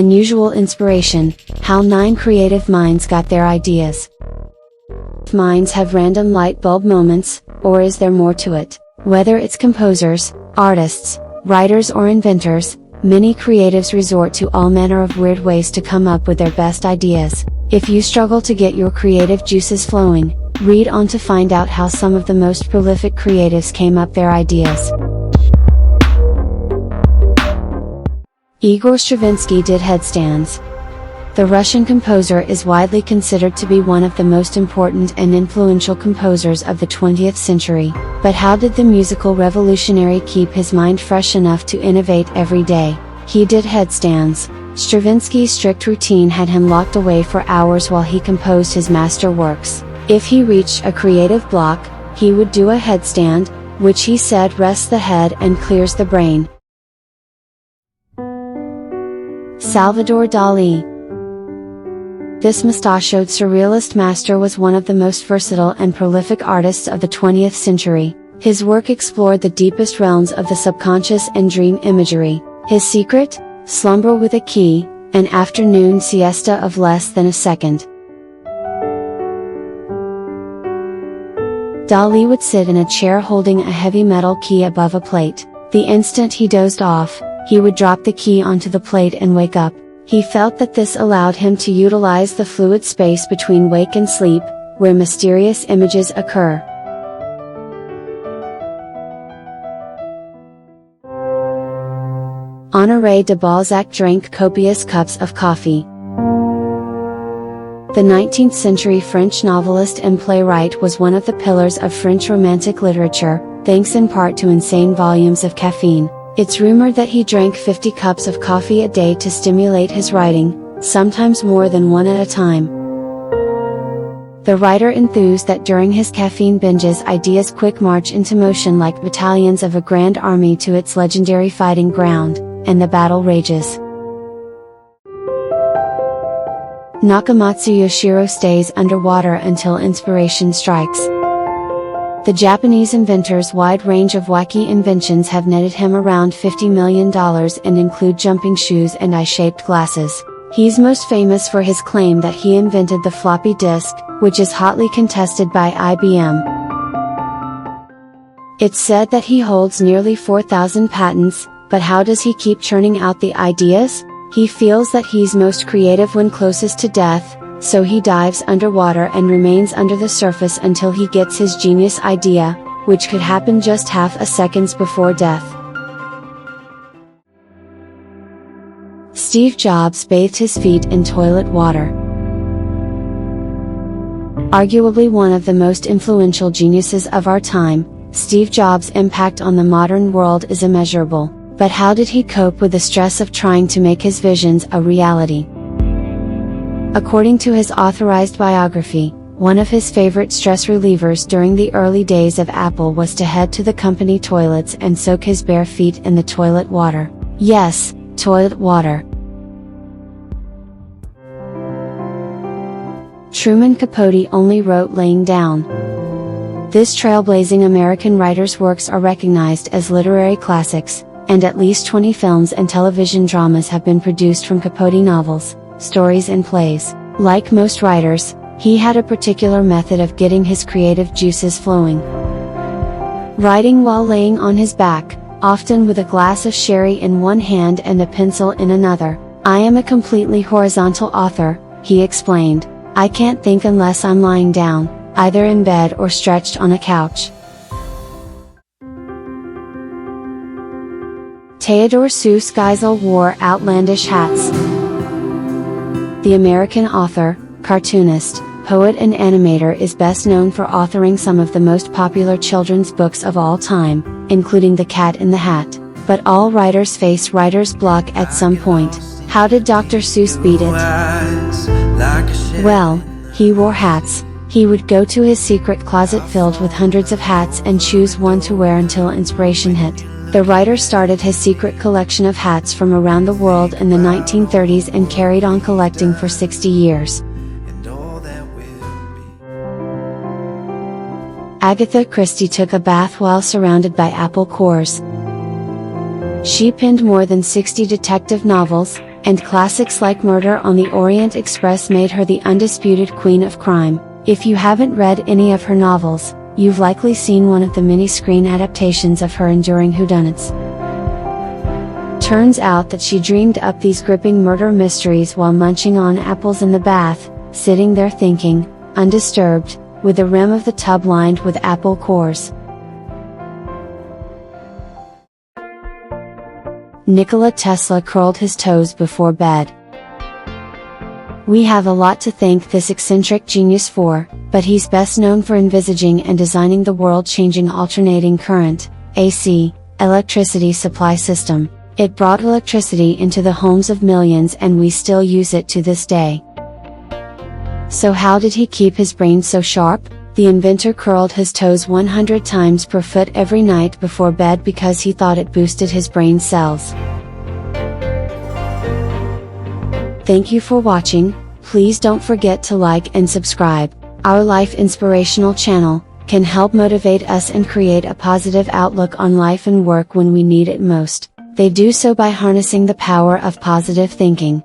Unusual inspiration, how 9 creative minds got their ideas. Minds have random light bulb moments, or is there more to it? Whether it's composers, artists, writers or inventors, many creatives resort to all manner of weird ways to come up with their best ideas. If you struggle to get your creative juices flowing, read on to find out how some of the most prolific creatives came up their ideas. Igor Stravinsky did headstands. The Russian composer is widely considered to be one of the most important and influential composers of the 20th century, but how did the musical revolutionary keep his mind fresh enough to innovate every day? He did headstands. Stravinsky's strict routine had him locked away for hours while he composed his master works. If he reached a creative block, he would do a headstand, which he said rests the head and clears the brain. Salvador Dali. This mustachioed surrealist master was one of the most versatile and prolific artists of the 20th century. His work explored the deepest realms of the subconscious and dream imagery. His secret? Slumber with a key, an afternoon siesta of less than a second. Dali would sit in a chair holding a heavy metal key above a plate. The instant he dozed off, he would drop the key onto the plate and wake up. He felt that this allowed him to utilize the fluid space between wake and sleep, where mysterious images occur. Honoré de Balzac drank copious cups of coffee. The 19th century French novelist and playwright was one of the pillars of French Romantic literature, thanks in part to insane volumes of caffeine. It's rumored that he drank 50 cups of coffee a day to stimulate his writing, sometimes more than one at a time. The writer enthused that during his caffeine binges ideas quick march into motion like battalions of a grand army to its legendary fighting ground, and the battle rages. Nakamatsu Yoshiro stays underwater until inspiration strikes. The Japanese inventor's wide range of wacky inventions have netted him around $50 million and include jumping shoes and eye-shaped glasses. He's most famous for his claim that he invented the floppy disk, which is hotly contested by IBM. It's said that he holds nearly 4,000 patents, but how does he keep churning out the ideas? He feels that he's most creative when closest to death, so he dives underwater and remains under the surface until he gets his genius idea, which could happen just half a second before death. Steve Jobs bathed his feet in toilet water. Arguably one of the most influential geniuses of our time, Steve Jobs' impact on the modern world is immeasurable, but how did he cope with the stress of trying to make his visions a reality? According to his authorized biography, one of his favorite stress relievers during the early days of Apple was to head to the company toilets and soak his bare feet in the toilet water. Yes, toilet water. Truman Capote only wrote laying down. This trailblazing American writer's works are recognized as literary classics, and at least 20 films and television dramas have been produced from Capote novels, stories and plays. Like most writers, he had a particular method of getting his creative juices flowing. Writing while laying on his back, often with a glass of sherry in one hand and a pencil in another. "I am a completely horizontal author," he explained. "I can't think unless I'm lying down, either in bed or stretched on a couch." Theodore Seuss Geisel wore outlandish hats. The American author, cartoonist, poet and animator is best known for authoring some of the most popular children's books of all time, including The Cat in the Hat. But all writers face writer's block at some point. How did Dr. Seuss beat it? Well, he wore hats. He would go to his secret closet filled with hundreds of hats and choose one to wear until inspiration hit. The writer started his secret collection of hats from around the world in the 1930s and carried on collecting for 60 years. Agatha Christie took a bath while surrounded by apple cores. She penned more than 60 detective novels, and classics like Murder on the Orient Express made her the undisputed queen of crime. If you haven't read any of her novels, you've likely seen one of the many screen adaptations of her enduring whodunits. Turns out that she dreamed up these gripping murder mysteries while munching on apples in the bath, sitting there thinking, undisturbed, with the rim of the tub lined with apple cores. Nikola Tesla curled his toes before bed. We have a lot to thank this eccentric genius for, but he's best known for envisaging and designing the world-changing alternating current, AC, electricity supply system. It brought electricity into the homes of millions and we still use it to this day. So how did he keep his brain so sharp? The inventor curled his toes 100 times per foot every night before bed because he thought it boosted his brain cells. Thank you for watching. Please don't forget to like and subscribe. Our Life Inspirational channel can help motivate us and create a positive outlook on life and work when we need it most. They do so by harnessing the power of positive thinking.